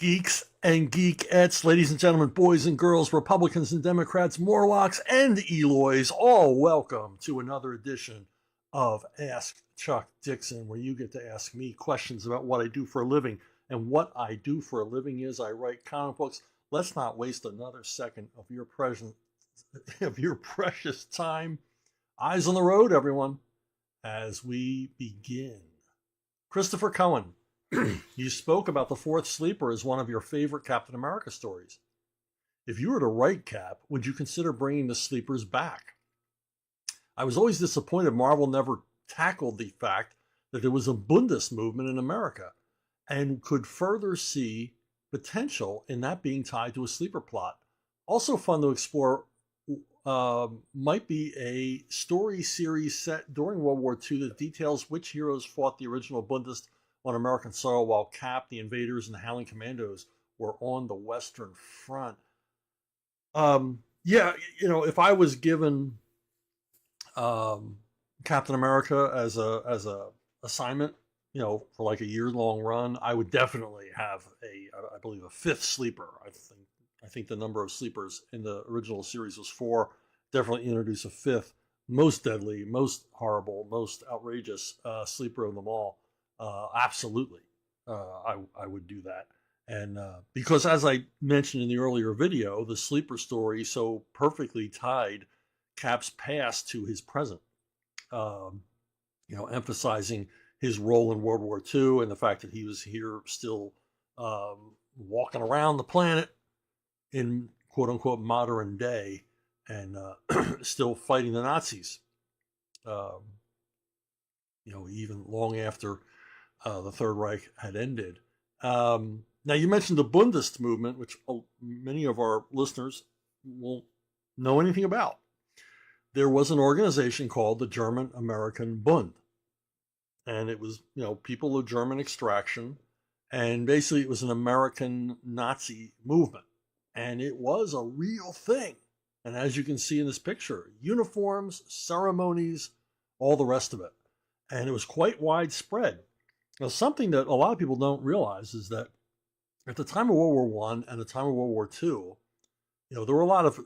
Geeks and geekettes, ladies and gentlemen, boys and girls, Republicans and Democrats, Morlocks and Eloys, all welcome to another edition of Ask Chuck Dixon, where you get to ask me questions about what I do for a living. And what I do for a living is I write comic books. Let's not waste another second of your precious time. Eyes on the road, everyone, as we begin. Christopher Cohen, you spoke about the Fourth Sleeper as one of your favorite Captain America stories. If you were to write Cap, would you consider bringing the Sleepers back? I was always disappointed Marvel never tackled the fact that there was a Bundist movement in America and could further see potential in that being tied to a sleeper plot. Also fun to explore might be a story series set during World War II that details which heroes fought the original Bundist on American soil while Cap, the Invaders, and the Howling Commandos were on the Western Front. If I was given Captain America as a assignment, for like a year-long run, I would definitely have I believe a fifth sleeper. I think the number of sleepers in the original series was 4. Definitely introduce a fifth, most deadly, most horrible, most outrageous sleeper of them all. Absolutely, I would do that. And because as I mentioned in the earlier video, the sleeper story so perfectly tied Cap's past to his present, emphasizing his role in World War II and the fact that he was here still walking around the planet in quote unquote modern day and still fighting the Nazis, even long after the Third Reich had ended. Now, you mentioned the Bundist movement, which many of our listeners won't know anything about. There was an organization called the German American Bund. And it was, people of German extraction. And basically, it was an American Nazi movement. And it was a real thing. And as you can see in this picture, uniforms, ceremonies, all the rest of it. And it was quite widespread. Now, something that a lot of people don't realize is that at the time of World War I and the time of World War II, there were a lot of,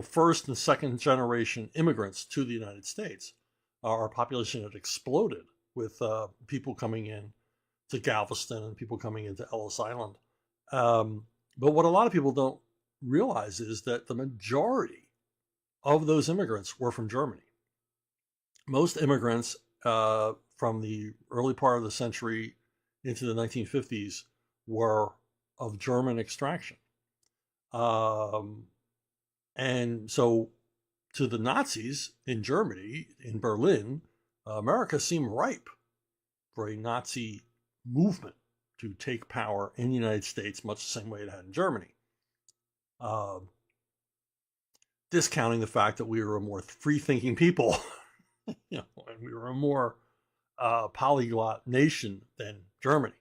first and second generation immigrants to the United States. Our population had exploded with people coming in to Galveston and people coming into Ellis Island. But what a lot of people don't realize is that the majority of those immigrants were from Germany. Most immigrants from the early part of the century into the 1950s were of German extraction. And so to the Nazis in Germany, in Berlin, America seemed ripe for a Nazi movement to take power in the United States, much the same way it had in Germany. Discounting the fact that we were a more free-thinking people, and we were a more polyglot nation than Germany.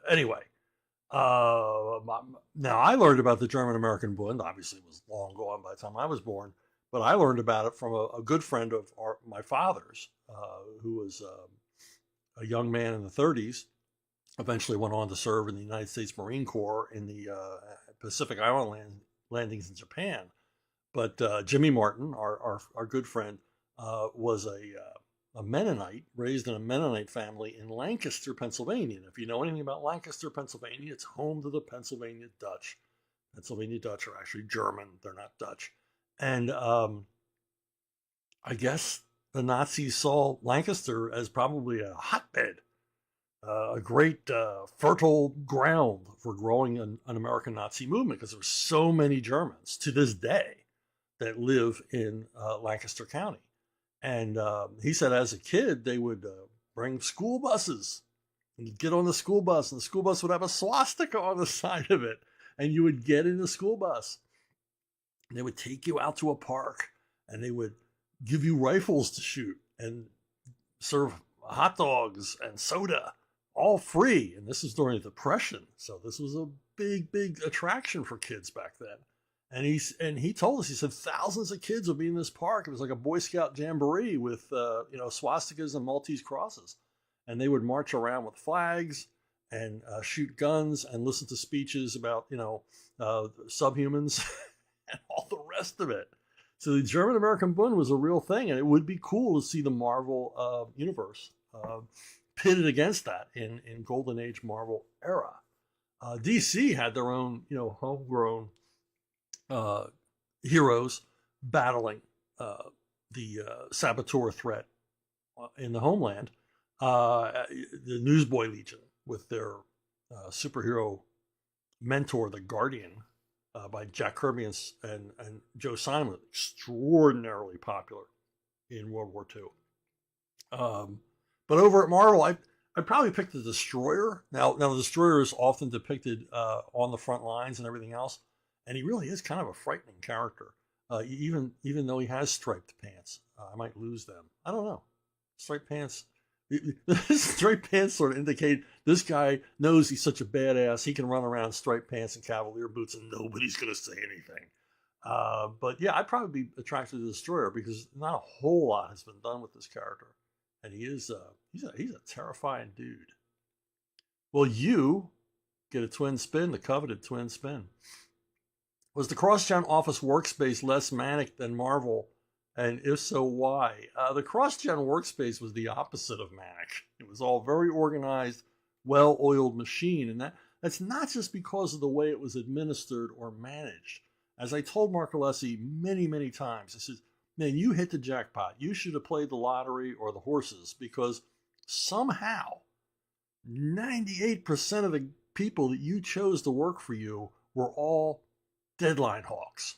Anyway, now I learned about the German American Bund. Obviously, it was long gone by the time I was born, but I learned about it from a good friend of my father's, who was a young man in the 30s. Eventually went on to serve in the United States Marine Corps in the Pacific Island landings in Japan. But Jimmy Martin, our good friend, was a Mennonite, raised in a Mennonite family in Lancaster, Pennsylvania. And if you know anything about Lancaster, Pennsylvania, it's home to the Pennsylvania Dutch. Pennsylvania Dutch are actually German. They're not Dutch. And I guess the Nazis saw Lancaster as probably a hotbed, a great fertile ground for growing an American Nazi movement, because there were so many Germans to this day that live in Lancaster County. And he said as a kid, they would bring school buses. And you'd get on the school bus, and the school bus would have a swastika on the side of it. And you would get in the school bus. And they would take you out to a park, and they would give you rifles to shoot and serve hot dogs and soda, all free. And this is during the Depression. So this was a big, big attraction for kids back then. And he told us, he said thousands of kids would be in this park. It was like a Boy Scout jamboree with swastikas and Maltese crosses, and they would march around with flags and shoot guns and listen to speeches about, subhumans and all the rest of it. So the German-American Bund was a real thing, and it would be cool to see the Marvel universe pitted against that in Golden Age Marvel era. DC had their own, homegrown heroes battling the saboteur threat in the homeland. The Newsboy Legion with their superhero mentor, the Guardian, by Jack Kirby and Joe Simon, extraordinarily popular in World War II. But over at Marvel, I'd probably pick the Destroyer. Now the Destroyer is often depicted on the front lines and everything else, and he really is kind of a frightening character. Even though he has striped pants, I might lose them. I don't know. Striped pants. Striped pants sort of indicate this guy knows he's such a badass. He can run around striped pants and cavalier boots, and nobody's going to say anything. But yeah, I'd probably be attracted to the Destroyer because not a whole lot has been done with this character, and he's a terrifying dude. Well, you get a twin spin, the coveted twin spin. Was the CrossGen Office workspace less manic than Marvel? And if so, why? The CrossGen workspace was the opposite of manic. It was all very organized, well-oiled machine. And that's not just because of the way it was administered or managed. As I told Mark Alessi many, many times, I said, man, you hit the jackpot. You should have played the lottery or the horses, because somehow 98% of the people that you chose to work for you were all deadline hawks.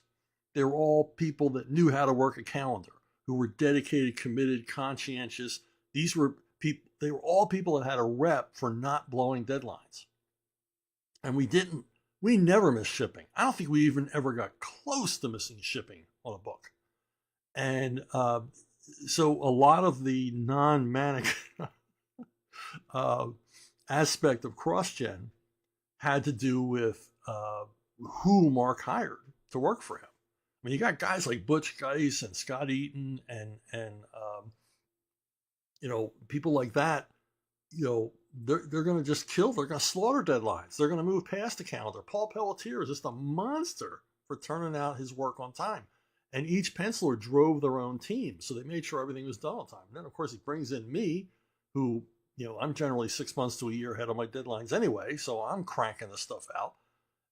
They were all people that knew how to work a calendar, who were dedicated, committed, conscientious. They were all people that had a rep for not blowing deadlines. And we never missed shipping. I don't think we even ever got close to missing shipping on a book. And so a lot of the non-manic aspect of CrossGen had to do with who Mark hired to work for him. I mean, you got guys like Butch Guice and Scott Eaton and people like that. They're going to just kill. They're going to slaughter deadlines. They're going to move past the calendar. Paul Pelletier is just a monster for turning out his work on time. And each penciler drove their own team, so they made sure everything was done on time. And then, of course, he brings in me, who, I'm generally 6 months to a year ahead of my deadlines anyway, so I'm cranking the stuff out.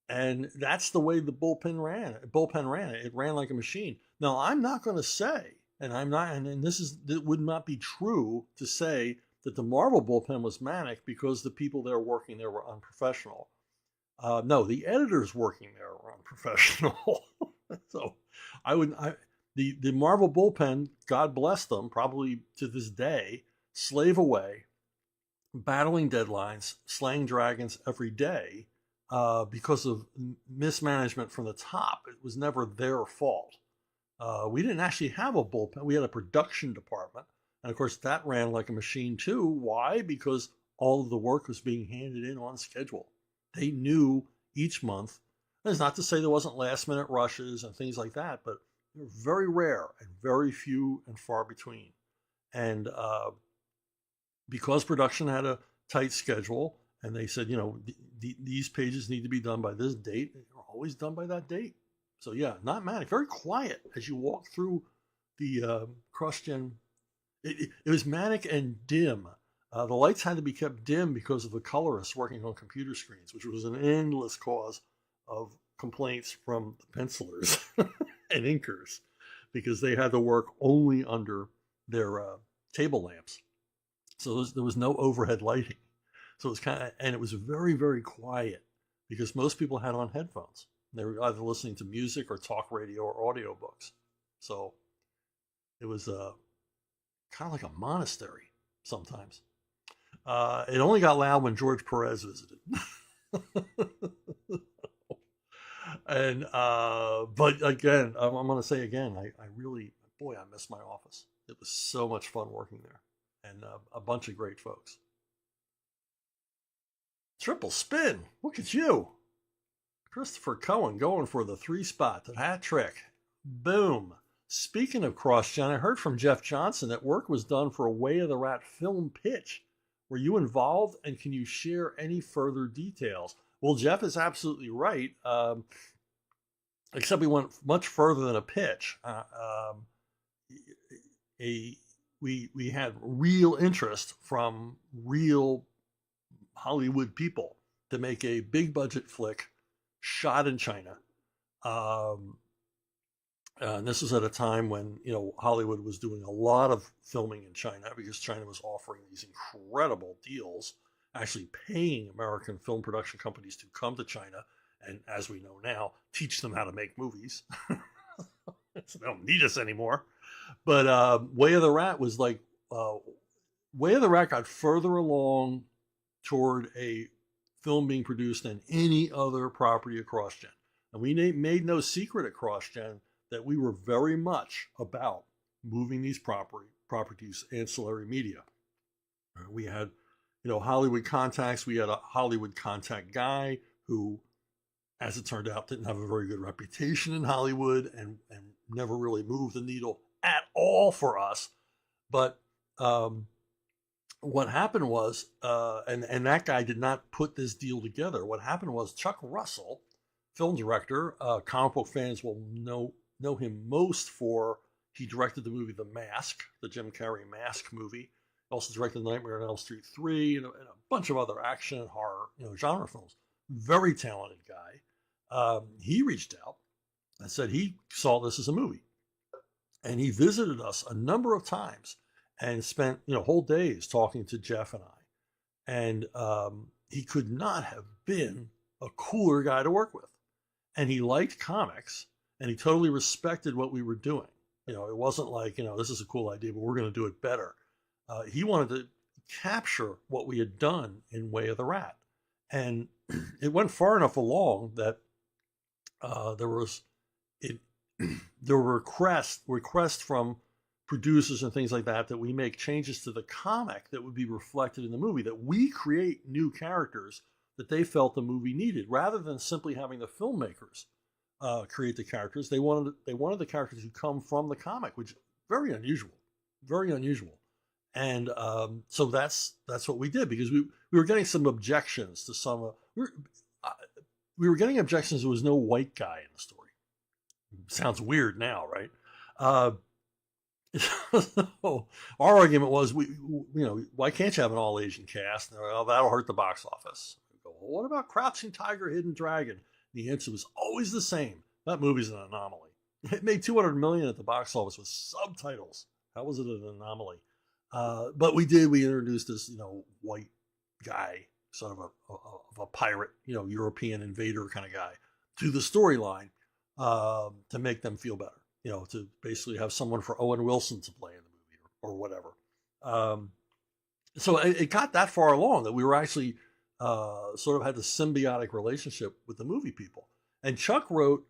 And that's the way the bullpen ran. It ran like a machine. Now, I'm not going to say, it would not be true to say that the Marvel bullpen was manic because the people there working there were unprofessional. No, the editors working there were unprofessional. So the Marvel bullpen, God bless them, probably to this day, slave away, battling deadlines, slaying dragons every day because of mismanagement from the top. It was never their fault. We didn't actually have a bullpen. We had a production department. And of course, that ran like a machine too. Why? Because all of the work was being handed in on schedule. They knew each month. That's not to say there wasn't last minute rushes and things like that, but they were very rare and very few and far between. And because production had a tight schedule and they said, these pages need to be done by this date, they were always done by that date. So yeah, not manic, very quiet as you walk through the CrossGen. It was manic and dim. The lights had to be kept dim because of the colorists working on computer screens, which was an endless cause of complaints from the pencilers and inkers because they had to work only under their table lamps. So there was no overhead lighting. So it was and it was very, very quiet because most people had on headphones. They were either listening to music or talk radio or audiobooks. So it was kind of like a monastery sometimes. It only got loud when George Perez visited. And but again, I'm going to say again, I really, boy, I miss my office. It was so much fun working there, and a bunch of great folks. Triple spin. Look at you. Christopher Cohen going for the 3-spot, the hat trick. Boom. Speaking of CrossGen, I heard from Jeff Johnson that work was done for a Way of the Rat film pitch. Were you involved, and can you share any further details? Well, Jeff is absolutely right, except we went much further than a pitch. We had real interest from real Hollywood people to make a big budget flick shot in China. And this was at a time when, Hollywood was doing a lot of filming in China because China was offering these incredible deals, actually paying American film production companies to come to China and, as we know now, teach them how to make movies. So they don't need us anymore. But Way of the Rat was like, Way of the Rat got further along toward a film being produced than any other property at CrossGen. And we made no secret at CrossGen that we were very much about moving these properties ancillary media. We had, Hollywood contacts. We had a Hollywood contact guy who, as it turned out, didn't have a very good reputation in Hollywood and never really moved the needle at all for us. But what happened was, and that guy did not put this deal together. What happened was Chuck Russell, film director, comic book fans will know him most for, he directed the movie The Mask, the Jim Carrey Mask movie. He also directed Nightmare on Elm Street 3 and a bunch of other action and horror, genre films. Very talented guy. He reached out and said he saw this as a movie. And he visited us a number of times and spent, whole days talking to Jeff and I. And he could not have been a cooler guy to work with. And he liked comics, and he totally respected what we were doing. It wasn't like, this is a cool idea, but we're going to do it better. He wanted to capture what we had done in Way of the Rat. And it went far enough along that there were requests from producers and things like that we make changes to the comic that would be reflected in the movie, that we create new characters that they felt the movie needed, rather than simply having the filmmakers create the characters. They wanted the characters to come from the comic, which is very unusual. And so that's what we did, because we were getting some objections to some. We were getting objections. There was no white guy in the story. Sounds weird now, right? So our argument was, why can't you have an all Asian cast? Well, that'll hurt the box office. We go, well, what about Crouching Tiger, Hidden Dragon? The answer was always the same. That movie's an anomaly. It made $200 million at the box office with subtitles. How was it an anomaly? But we introduced this, white guy, sort of a pirate, European invader kind of guy, to the storyline to make them feel better. To basically have someone for Owen Wilson to play in the movie or whatever. So it got that far along that we were actually sort of had this symbiotic relationship with the movie people. And Chuck wrote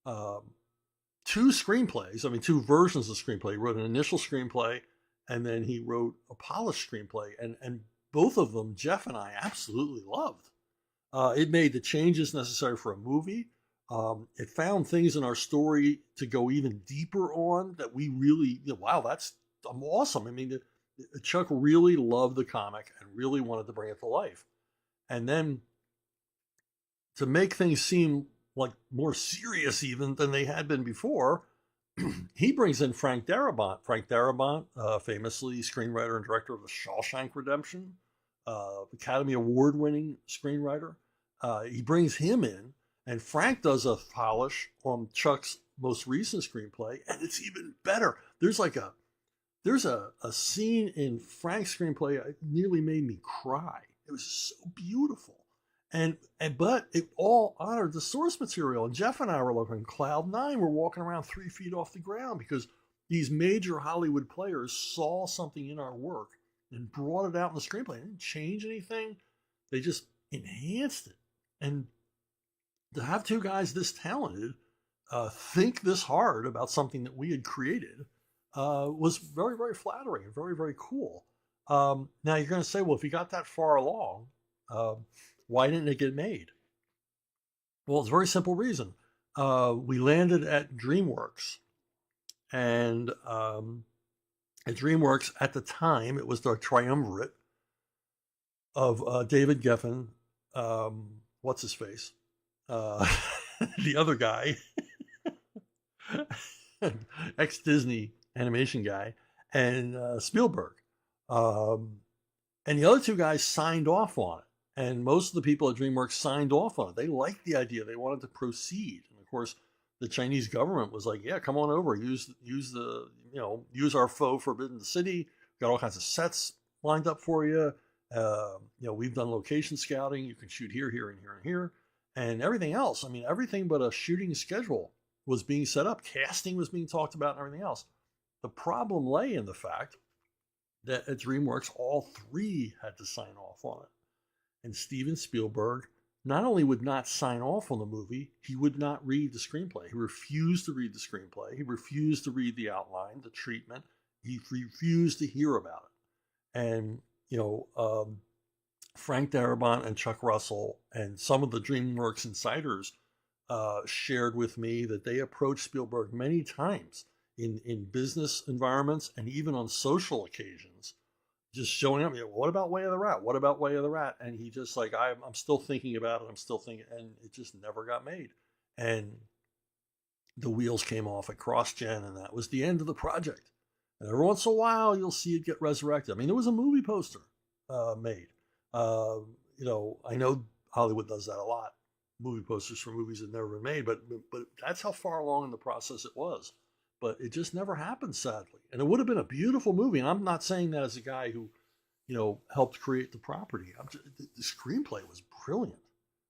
two screenplays, two versions of the screenplay. He wrote an initial screenplay, and then he wrote a polished screenplay. And both of them, Jeff and I absolutely loved. It made the changes necessary for a movie. It found things in our story to go even deeper on that we really, wow, that's awesome. Chuck really loved the comic and really wanted to bring it to life. And then to make things seem like more serious even than they had been before, he brings in Frank Darabont. Frank Darabont, famously screenwriter and director of The Shawshank Redemption, Academy Award-winning screenwriter. He brings him in. And Frank does a polish on Chuck's most recent screenplay, and it's even better. There's a scene in Frank's screenplay that nearly made me cry. It was so beautiful, but it all honored the source material. And Jeff and I were like on cloud nine. We're walking around 3 feet off the ground because these major Hollywood players saw something in our work and brought it out in the screenplay. They didn't change anything; they just enhanced it. And to have two guys this talented think this hard about something that we had created was very, very flattering and very, very cool. Now you're going to say, well, if you got that far along, why didn't it get made? Well, it's a very simple reason. We landed at DreamWorks, and At DreamWorks at the time, it was the triumvirate of David Geffen, what's his face, uh, the other guy, ex Disney animation guy, and Spielberg. And the other two guys signed off on it. And most of the people at DreamWorks signed off on it. They liked the idea. They wanted to proceed. And of course, the Chinese government was like, yeah, come on over. Use our faux Forbidden City. Got all kinds of sets lined up for you. We've done location scouting. You can shoot here, here, and here, and here. And everything else. I mean, everything but a shooting schedule was being set up. Casting was being talked about and everything else. The problem lay in the fact that at DreamWorks, all three had to sign off on it. And Steven Spielberg not only would not sign off on the movie, he would not read the screenplay. He refused to read the screenplay. He refused to read the outline, the treatment. He refused to hear about it. And, Frank Darabont and Chuck Russell and some of the DreamWorks insiders shared with me that they approached Spielberg many times in business environments and even on social occasions, just showing up. What about Way of the Rat? What about Way of the Rat? And he just like, I'm still thinking about it. I'm still thinking, and it just never got made. And the wheels came off at CrossGen, and that was the end of the project. And every once in a while, you'll see it get resurrected. I mean, there was a movie poster made. I know Hollywood does that a lot. Movie posters for movies that never been made, but that's how far along in the process it was. But it just never happened, sadly. And it would have been a beautiful movie. And I'm not saying that as a guy who, helped create the property. The screenplay was brilliant.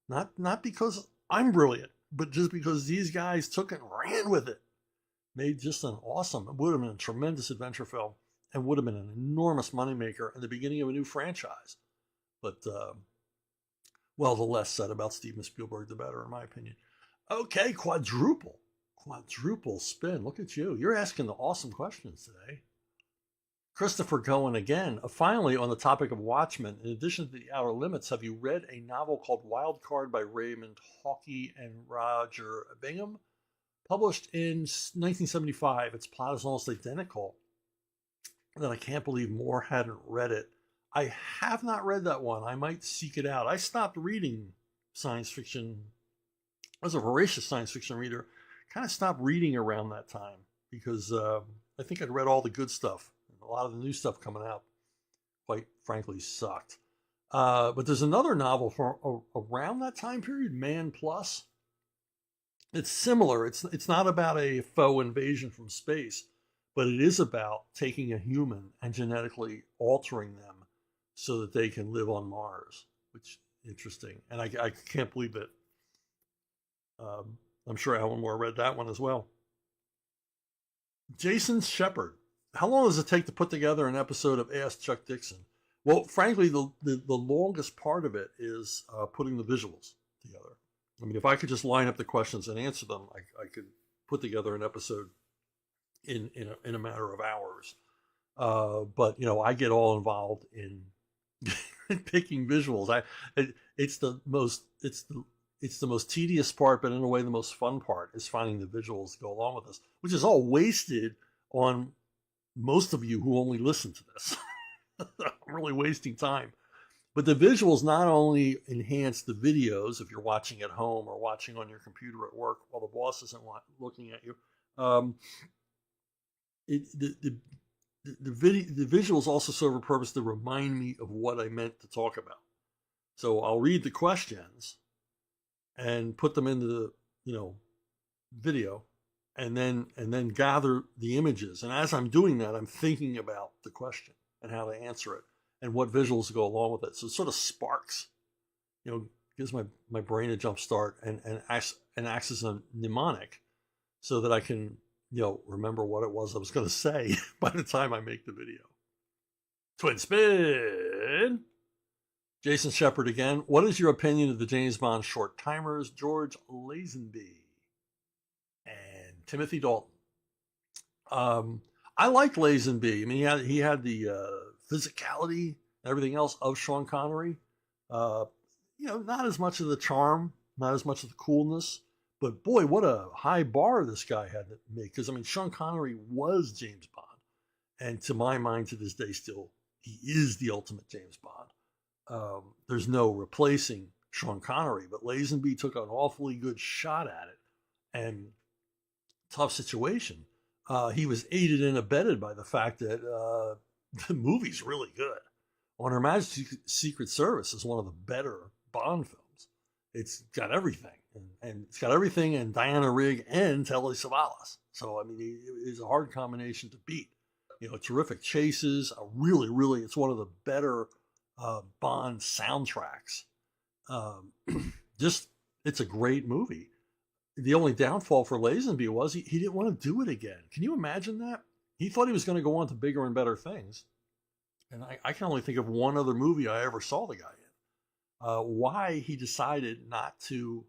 Not because I'm brilliant, but just because these guys took it and ran with it. Made just an awesome, it would have been a tremendous adventure film and would have been an enormous moneymaker and the beginning of a new franchise. But, the less said about Steven Spielberg, the better, in my opinion. Okay, quadruple spin. Look at you. You're asking the awesome questions today. Christopher Cohen again. Finally, on the topic of Watchmen, in addition to The Outer Limits, have you read a novel called Wild Card by Raymond Hawkey and Roger Bingham? Published in 1975. Its plot is almost identical. And I can't believe more hadn't read it. I have not read that one. I might seek it out. I stopped reading science fiction. I was a voracious science fiction reader. Kind of stopped reading around that time because I think I'd read all the good stuff. A lot of the new stuff coming out, quite frankly, sucked. But there's another novel from around that time period, Man Plus. It's similar. It's not about a faux invasion from space, but it is about taking a human and genetically altering them so that they can live on Mars, which is interesting. And I can't believe it. I'm sure Alan Moore read that one as well. Jason Shepard. How long does it take to put together an episode of Ask Chuck Dixon? Well, frankly, the longest part of it is putting the visuals together. I mean, if I could just line up the questions and answer them, I could put together an episode in a matter of hours. But I get all involved in picking visuals. It's the most tedious part, but in a way the most fun part is finding the visuals to go along with this, which is all wasted on most of you who only listen to this. I'm really wasting time. But the visuals not only enhance the videos if you're watching at home or watching on your computer at work while the boss isn't looking at you. The visuals also serve a purpose to remind me of what I meant to talk about. So I'll read the questions and put them into the video, and then gather the images. And as I'm doing that, I'm thinking about the question and how to answer it and what visuals go along with it. So it sort of sparks, gives my brain a jump start and acts as a mnemonic so that I can, remember what it was I was going to say by the time I make the video. Twin spin. Jason Shepard again. What is your opinion of the James Bond short timers? George Lazenby and Timothy Dalton. I liked Lazenby. I mean, he had the physicality and everything else of Sean Connery. Not as much of the charm, not as much of the coolness, but boy, what a high bar this guy had to make. Because I mean, Sean Connery was James Bond, And to my mind, to this day, still, he is the ultimate James Bond. There's no replacing Sean Connery, but Lazenby took an awfully good shot at it. And tough situation. He was aided and abetted by the fact that the movie's really good. On Her Majesty's Secret Service is one of the better Bond films. It's got everything, and it's got everything, and Diana Rigg and Telly Savalas. So I mean, it's a hard combination to beat. Terrific chases. Really, it's one of the better Bond soundtracks. Just, it's a great movie. The only downfall for Lazenby was he didn't want to do it again. Can you imagine that? He thought he was going to go on to bigger and better things. And I can only think of one other movie I ever saw the guy in. Why he decided not to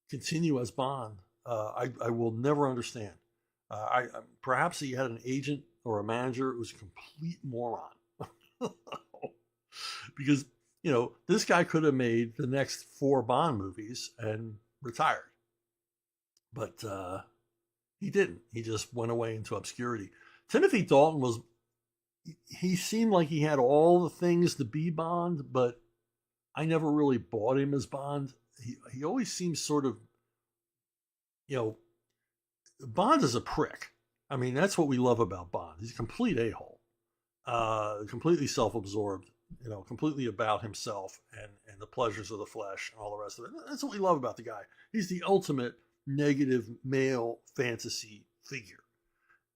continue as Bond, I will never understand. Perhaps he had an agent or a manager who was a complete moron. Because, this guy could have made the next 4 Bond movies and retired. But he didn't. He just went away into obscurity. Timothy Dalton he seemed like he had all the things to be Bond, but I never really bought him as Bond. He always seems sort of, Bond is a prick. I mean, that's what we love about Bond. He's a complete a-hole, completely self-absorbed, completely about himself and the pleasures of the flesh and all the rest of it. That's what we love about the guy. He's the ultimate negative male fantasy figure.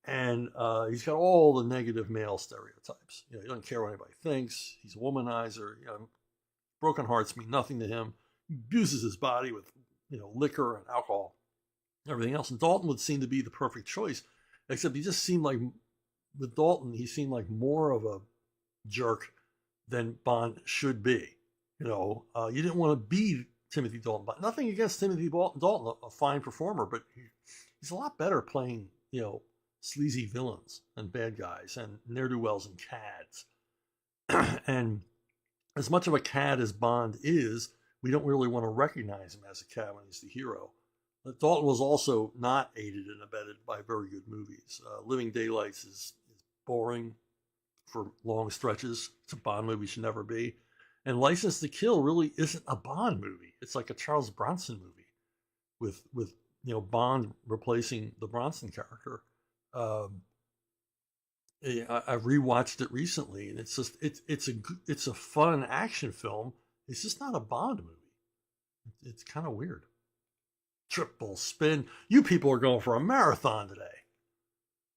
And he's got all the negative male stereotypes. He doesn't care what anybody thinks. He's a womanizer. Broken hearts mean nothing to him. He abuses his body with, liquor and alcohol, everything else. And Dalton would seem to be the perfect choice, except he just seemed like, with Dalton, he seemed like more of a jerk than Bond should be. You didn't want to be Timothy Dalton. But nothing against Timothy Dalton, a fine performer, but he's a lot better playing, sleazy villains and bad guys and ne'er-do-wells and cads. And as much of a cad as Bond is, we don't really want to recognize him as a cad when he's the hero. But Dalton was also not aided and abetted by very good movies. Living Daylights is boring for long stretches. It's a Bond movie, should never be. And License to Kill really isn't a Bond movie. It's like a Charles Bronson movie with Bond replacing the Bronson character. I rewatched it recently, and it's just it's a fun action film. It's just not a Bond movie. It's kind of weird. Triple spin. You people are going for a marathon today.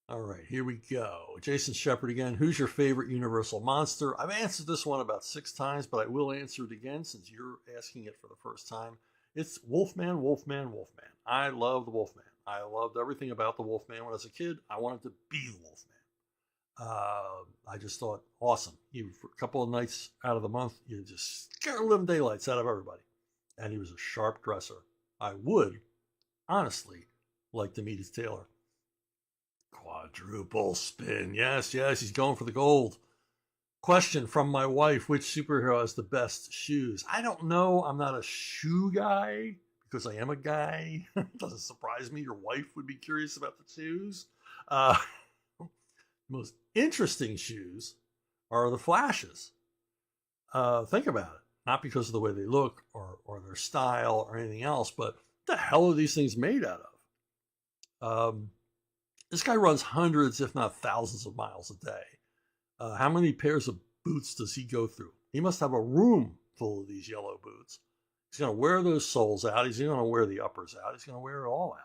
All right, here we go. Jason Shepard again. Who's your favorite Universal monster? I've answered this one about 6 times, but I will answer it again since you're asking it for the first time. It's Wolfman, Wolfman, Wolfman. I love the Wolfman. I loved everything about the Wolfman when I was a kid. I wanted to be the Wolfman. I just thought, awesome. For a couple of nights out of the month, you just scare the living daylights out of everybody. And he was a sharp dresser. I would, honestly, like to meet his tailor. Quadruple spin. Yes, he's going for the gold. Question from my wife: which superhero has the best shoes? I don't know. I'm not a shoe guy because I am a guy. It doesn't surprise me. Your wife would be curious about the shoes. Most interesting shoes are the Flashes. Think about it. Not because of the way they look or their style or anything else, but what the hell are these things made out of? This guy runs hundreds, if not thousands of miles a day. How many pairs of boots does he go through? He must have a room full of these yellow boots. He's going to wear those soles out. He's going to wear the uppers out. He's going to wear it all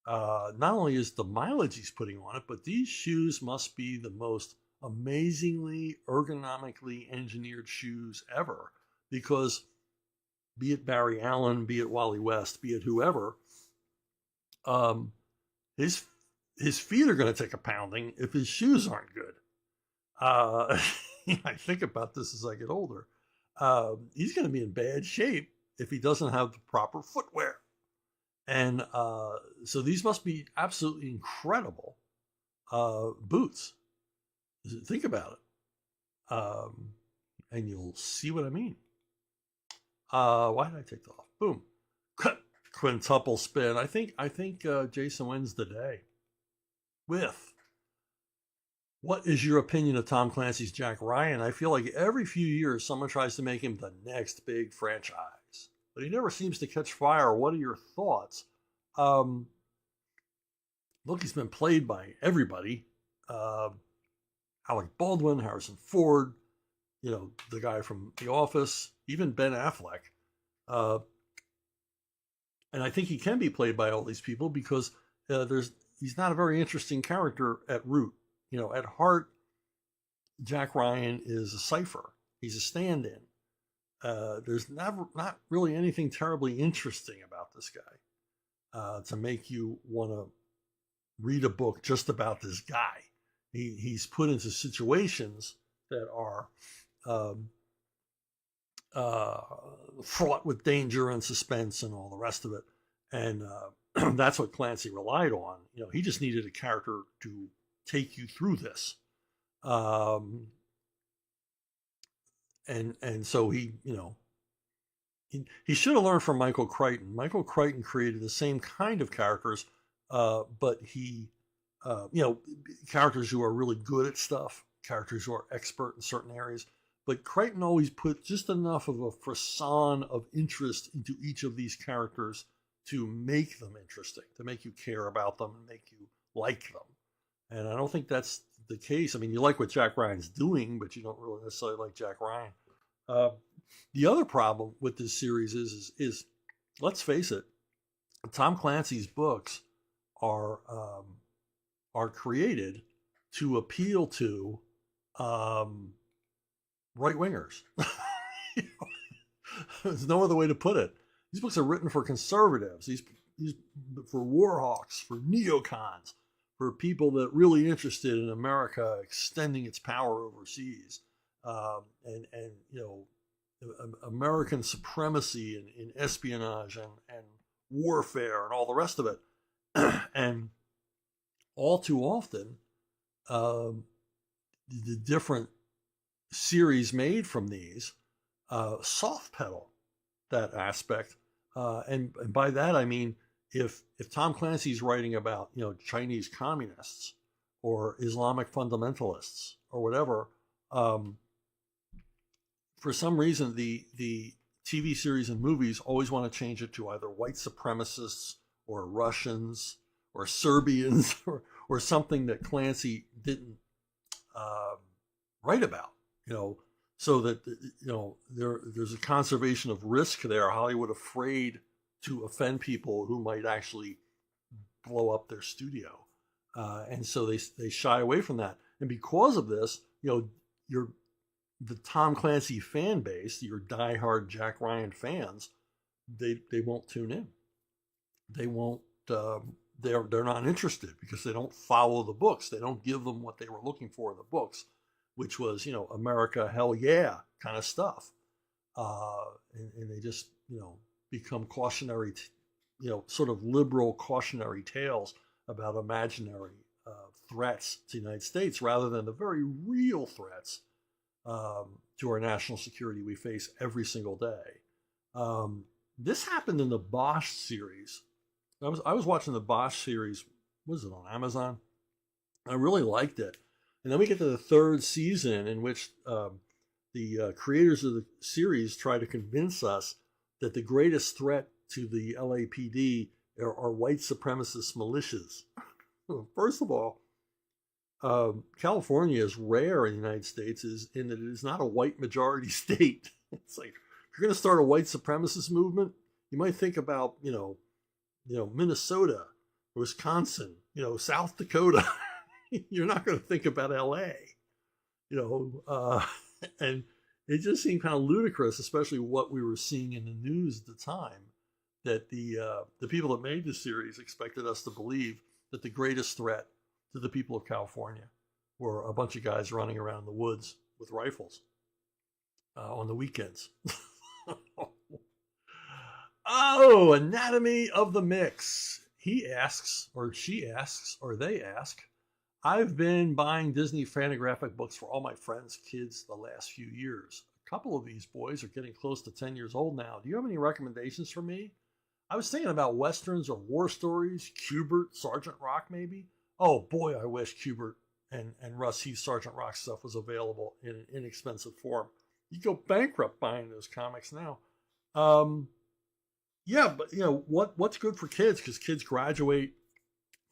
out. Not only is the mileage he's putting on it, but these shoes must be the most amazingly ergonomically engineered shoes ever. Because be it Barry Allen, be it Wally West, be it whoever, his feet are going to take a pounding if his shoes aren't good. I think about this as I get older. He's going to be in bad shape if he doesn't have the proper footwear. And so these must be absolutely incredible boots. Think about it. And you'll see what I mean. Why did I take that off? Boom. Quintuple spin. I think Jason wins the day with What is your opinion of Tom Clancy's Jack Ryan? I feel like every few years someone tries to make him the next big franchise, but he never seems to catch fire. What are your thoughts? Um, Look, he's been played by everybody. Uh, Alec Baldwin, Harrison Ford, the guy from The Office, even Ben Affleck. Uh, and I think he can be played by all these people because he's not a very interesting character at root. At heart, Jack Ryan is a cipher. He's a stand-in. There's not really anything terribly interesting about this guy to make you want to read a book just about this guy. He's put into situations that are fraught with danger and suspense and all the rest of it. And that's what Clancy relied on. He just needed a character to take you through this. And so he should have learned from Michael Crichton. Michael Crichton created the same kind of characters, but he, characters who are really good at stuff, characters who are expert in certain areas. But Crichton always put just enough of a frisson of interest into each of these characters to make them interesting, to make you care about them and make you like them. And I don't think that's the case. I mean, you like what Jack Ryan's doing, but you don't really necessarily like Jack Ryan. The other problem with this series is let's face it, Tom Clancy's books are created to appeal to right wingers. There's no other way to put it. These books are written for conservatives. These for war hawks, for neocons, for people that are really interested in America extending its power overseas, and American supremacy in espionage and warfare and all the rest of it. And all too often, the different series made from these soft pedal that aspect. And by that, I mean, if Tom Clancy's writing about, Chinese communists or Islamic fundamentalists or whatever, for some reason, the TV series and movies always want to change it to either white supremacists or Russians or Serbians or something that Clancy didn't write about, so that, there's a conservation of risk there. Hollywood afraid to offend people who might actually blow up their studio. And so they shy away from that. And because of this, the Tom Clancy fan base, your diehard Jack Ryan fans, they won't tune in. They won't, they're not interested because they don't follow the books. They don't give them what they were looking for in the books, which was, America, hell yeah, kind of stuff. And they just, become cautionary, sort of liberal cautionary tales about imaginary threats to the United States rather than the very real threats to our national security we face every single day. This happened in the Bosch series. I was watching the Bosch series. Was it on Amazon? I really liked it. And then we get to the third season in which the creators of the series try to convince us that the greatest threat to the LAPD are white supremacist militias. First of all, California is rare in the United States in that it is not a white majority state. It's like, if you're going to start a white supremacist movement, you might think about, Minnesota, Wisconsin, South Dakota. You're not going to think about LA, and it just seemed kind of ludicrous, especially what we were seeing in the news at the time, that the people that made this series expected us to believe that the greatest threat to the people of California were a bunch of guys running around the woods with rifles on the weekends. Oh, Anatomy of the Mix. He asks, or she asks, or they ask, I've been buying Disney Fantagraphic books for all my friends' kids the last few years. A couple of these boys are getting close to 10 years old now. Do you have any recommendations for me? I was thinking about Westerns or war stories, Kubert, Sergeant Rock maybe. Oh boy, I wish Kubert and Russ Heath Sergeant Rock stuff was available in an inexpensive form. You go bankrupt buying those comics now. Yeah, but what's good for kids, because kids graduate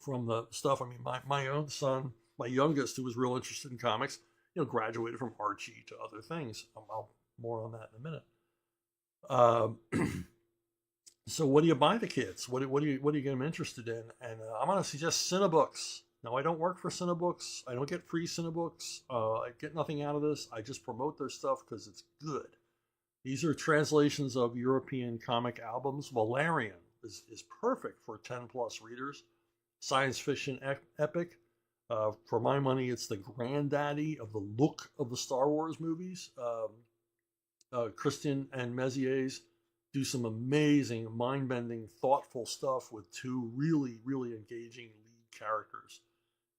from the stuff. I mean, my own son, my youngest, who was real interested in comics, graduated from Archie to other things. I'll more on that in a minute. So what do you buy the kids? What do you get them interested in? And I'm going to suggest Cinebooks. Now, I don't work for Cinebooks. I don't get free Cinebooks. I get nothing out of this. I just promote their stuff because it's good. These are translations of European comic albums. Valerian is perfect for 10 plus readers. Science fiction epic. For my money, it's the granddaddy of the look of the Star Wars movies. Christian and Mézières do some amazing, mind-bending, thoughtful stuff with two really, really engaging lead characters.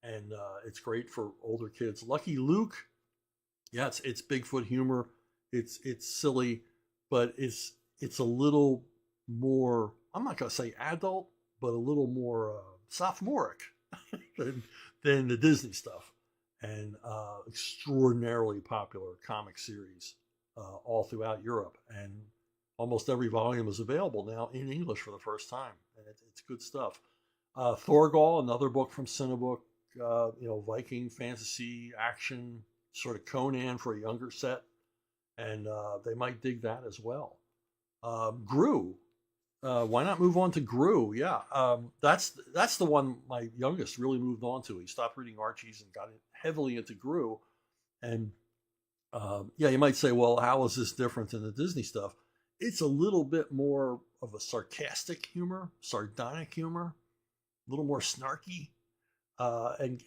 And it's great for older kids. Lucky Luke, yeah, it's Bigfoot humor. It's silly, but it's a little more, I'm not going to say adult, but a little more sophomoric than the Disney stuff. And extraordinarily popular comic series all throughout Europe. And almost every volume is available now in English for the first time. And it's good stuff. Thorgal, another book from Cinebook, Viking, fantasy, action, sort of Conan for a younger set. And they might dig that as well. Gru. Why not move on to Gru? Yeah, that's the one my youngest really moved on to. He stopped reading Archies and got heavily into Gru. And you might say, well, how is this different than the Disney stuff? It's a little bit more of a sarcastic humor, sardonic humor, a little more snarky. And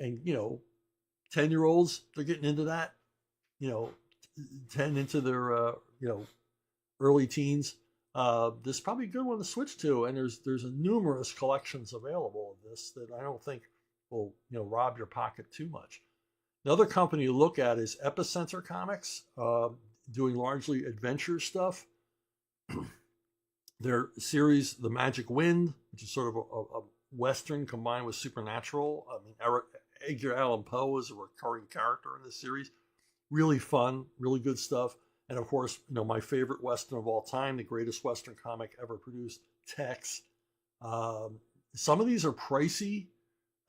10-year-olds, they're getting into that, 10 into their, early teens. This is probably a good one to switch to. And there's numerous collections available of this that I don't think will, rob your pocket too much. Another company to look at is Epicenter Comics, doing largely adventure stuff. Their series, The Magic Wind, which is sort of a Western combined with supernatural. I mean, Edgar Allan Poe is a recurring character in this series. Really fun, really good stuff. And of course, my favorite Western of all time, the greatest Western comic ever produced, Tex. Some of these are pricey.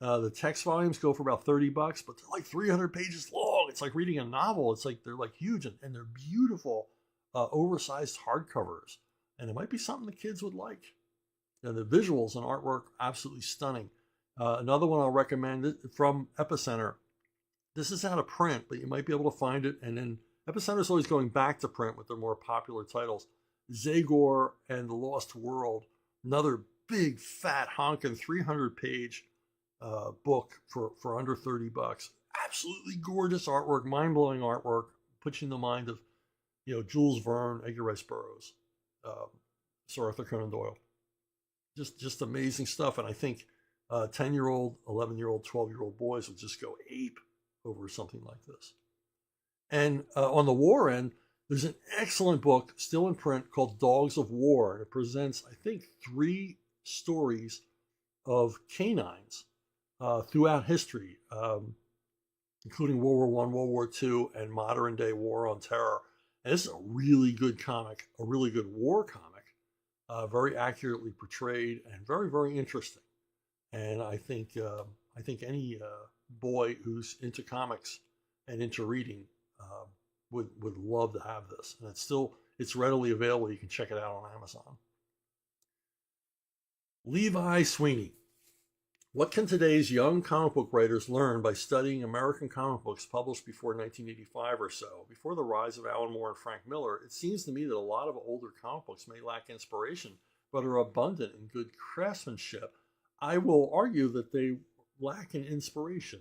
The Tex volumes go for about $30, but they're like 300 pages long. It's like reading a novel. It's like they're like huge, and they're beautiful, oversized hardcovers. And it might be something the kids would like. And the visuals and artwork, absolutely stunning. Another one I'll recommend from Epicenter. This is out of print, but you might be able to find it. And then Epicenter is always going back to print with their more popular titles. Zagor and the Lost World, another big, fat, honking 300-page book for under $30. Absolutely gorgeous artwork, mind-blowing artwork, puts you in the mind of, Jules Verne, Edgar Rice Burroughs, Sir Arthur Conan Doyle. Just amazing stuff. And I think 10-year-old, 11-year-old, 12-year-old boys would just go ape over something like this. And on the war end, there's an excellent book still in print called Dogs of War. And it presents, I think, 3 stories of canines throughout history, including World War I, World War II, and modern day war on terror. And this is a really good comic, a really good war comic, very accurately portrayed and very, very interesting. And I think any boy who's into comics and into reading would love to have this. And it's readily available. You can check it out on Amazon. Levi Sweeney. What can today's young comic book writers learn by studying American comic books published before 1985 or so? Before the rise of Alan Moore and Frank Miller, it seems to me that a lot of older comic books may lack inspiration, but are abundant in good craftsmanship. I will argue that they lack in inspiration.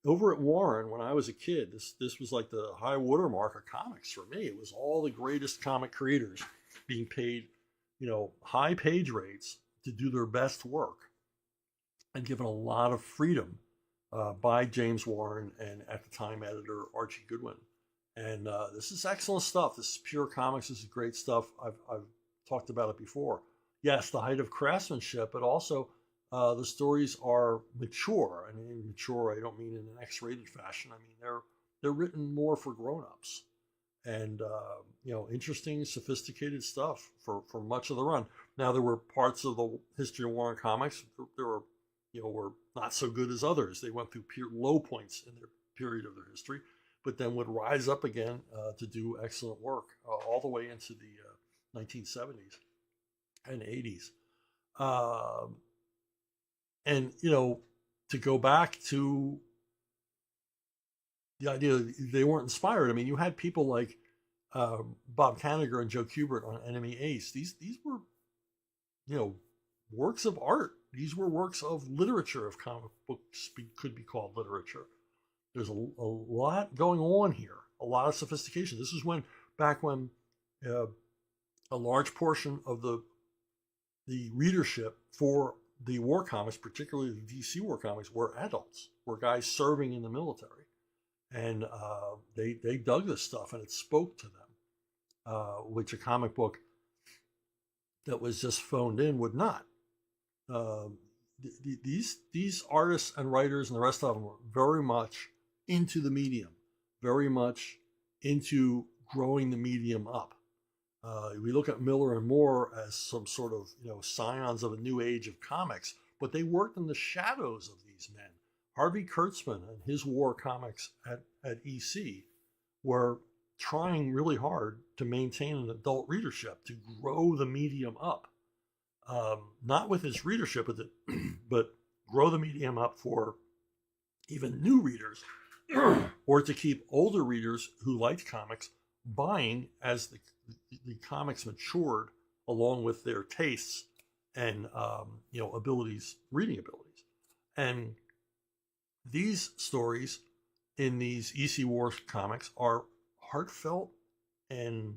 Over at Warren, when I was a kid, this was like the high watermark of comics for me. It was all the greatest comic creators being paid, high page rates to do their best work, and given a lot of freedom by James Warren and, at the time, editor Archie Goodwin. And this is excellent stuff. This is pure comics. This is great stuff. I've talked about it before. Yes, the height of craftsmanship, but also The stories are mature. I mean, mature, I don't mean in an X-rated fashion. I mean, they're written more for grown-ups, and interesting, sophisticated stuff for much of the run. Now, there were parts of the history of Warren Comics there were not so good as others. They went through low points in their period of their history, but then would rise up again to do excellent work all the way into the 1970s and 80s. And to go back to the idea that they weren't inspired. I mean, you had people like Bob Kanigher and Joe Kubert on Enemy Ace. These were, works of art. These were works of literature, if comic books could be called literature. There's a lot going on here, a lot of sophistication. This is back when a large portion of the readership for the war comics, particularly the DC war comics, were adults, were guys serving in the military. And they dug this stuff, and it spoke to them, which a comic book that was just phoned in would not. These artists and writers and the rest of them were very much into the medium, very much into growing the medium up. We look at Miller and Moore as some sort of scions of a new age of comics, but they worked in the shadows of these men. Harvey Kurtzman and his war comics at EC were trying really hard to maintain an adult readership, to grow the medium up. Not with its readership, but grow the medium up for even new readers, or to keep older readers who liked comics buying as the comics matured along with their tastes and abilities, reading abilities. And these stories in these EC War comics are heartfelt and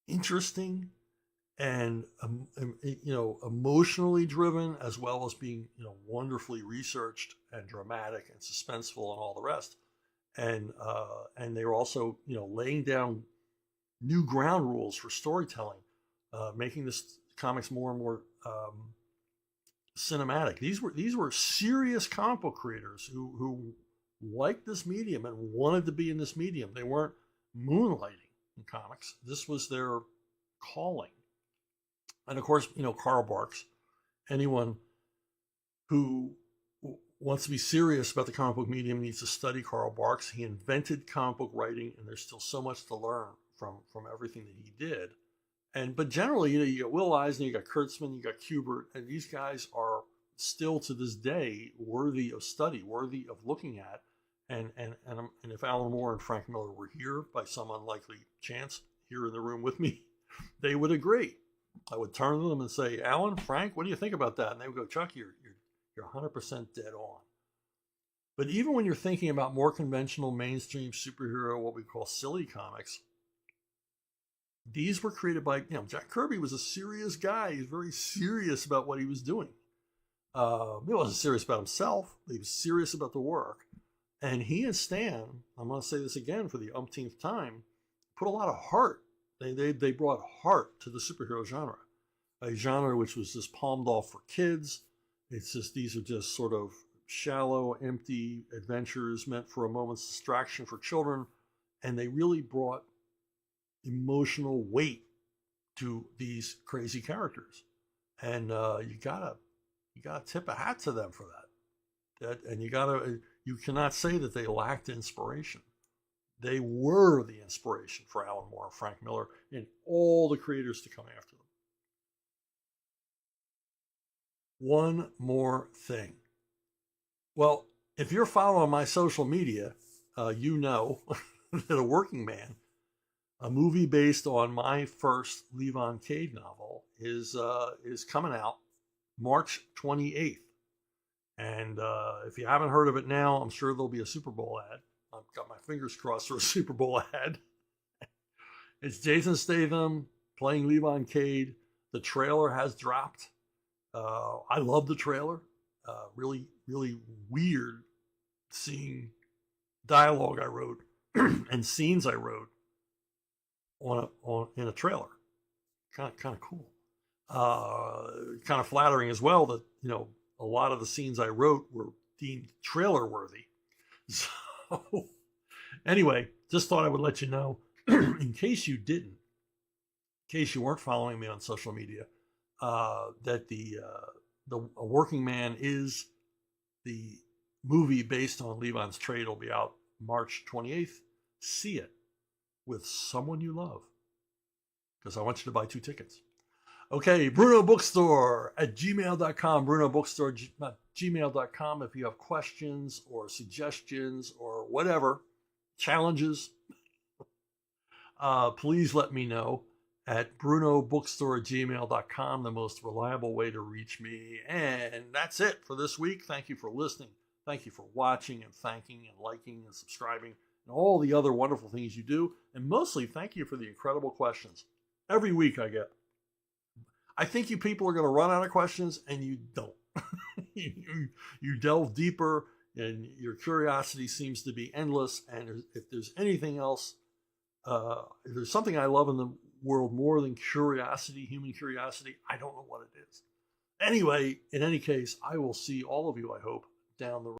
interesting and emotionally driven, as well as being wonderfully researched and dramatic and suspenseful and all the rest. And they were also laying down new ground rules for storytelling, making this comics more and more cinematic. These were serious comic book creators who liked this medium and wanted to be in this medium. They weren't moonlighting in comics. This was their calling. And of course, Carl Barks. Anyone who wants to be serious about the comic book medium needs to study Carl Barks. He invented comic book writing, and there's still so much to learn from everything that he did. But generally, you got Will Eisner, you got Kurtzman, you got Kubert, and these guys are still to this day worthy of study, worthy of looking at. And if Alan Moore and Frank Miller were here by some unlikely chance here in the room with me, they would agree. I would turn to them and say, Alan, Frank, what do you think about that? And they would go, Chuck, you're 100% dead on. But even when you're thinking about more conventional mainstream superhero, what we call silly comics, these were created by, Jack Kirby was a serious guy. He's very serious about what he was doing. He wasn't serious about himself. He was serious about the work. And he and Stan, I'm going to say this again for the umpteenth time, put a lot of heart. They brought heart to the superhero genre, a genre which was just palmed off for kids. It's just, these are just sort of shallow, empty adventures meant for a moment's distraction for children. And they really brought emotional weight to these crazy characters. And you gotta tip a hat to them for that. And you cannot say that they lacked inspiration. They were the inspiration for Alan Moore and Frank Miller and all the creators to come after them. One more thing. Well, if you're following my social media, you know that A Working Man, a movie based on my first Levon Cade novel, is coming out March 28th. And if you haven't heard of it now, I'm sure there'll be a Super Bowl ad. I've got my fingers crossed for a Super Bowl ad. It's Jason Statham playing Levon Cade. The trailer has dropped. I love the trailer. Really, really weird seeing dialogue I wrote and scenes I wrote in a trailer. Kind of cool. Kind of flattering as well that, you know, a lot of the scenes I wrote were deemed trailer worthy. So anyway, just thought I would let you know, in case you didn't, in case you weren't following me on social media, that the A Working Man is the movie based on Levon's trade will be out March 28th. See it with someone you love, because I want you to buy 2 tickets. Okay, Bruno Bookstore at gmail.com, Bruno Bookstore at gmail.com. If you have questions or suggestions or whatever, challenges, please let me know at brunobookstore at gmail.com, the most reliable way to reach me. And that's it for this week. Thank you for listening. Thank you for watching and thanking and liking and subscribing and all the other wonderful things you do. And mostly, thank you for the incredible questions. Every week I get. I think you people are going to run out of questions, and you don't. You delve deeper, and your curiosity seems to be endless. And if there's anything else, if there's something I love in the world more than curiosity, human curiosity, I don't know what it is. Anyway, in any case, I will see all of you, I hope, down the road.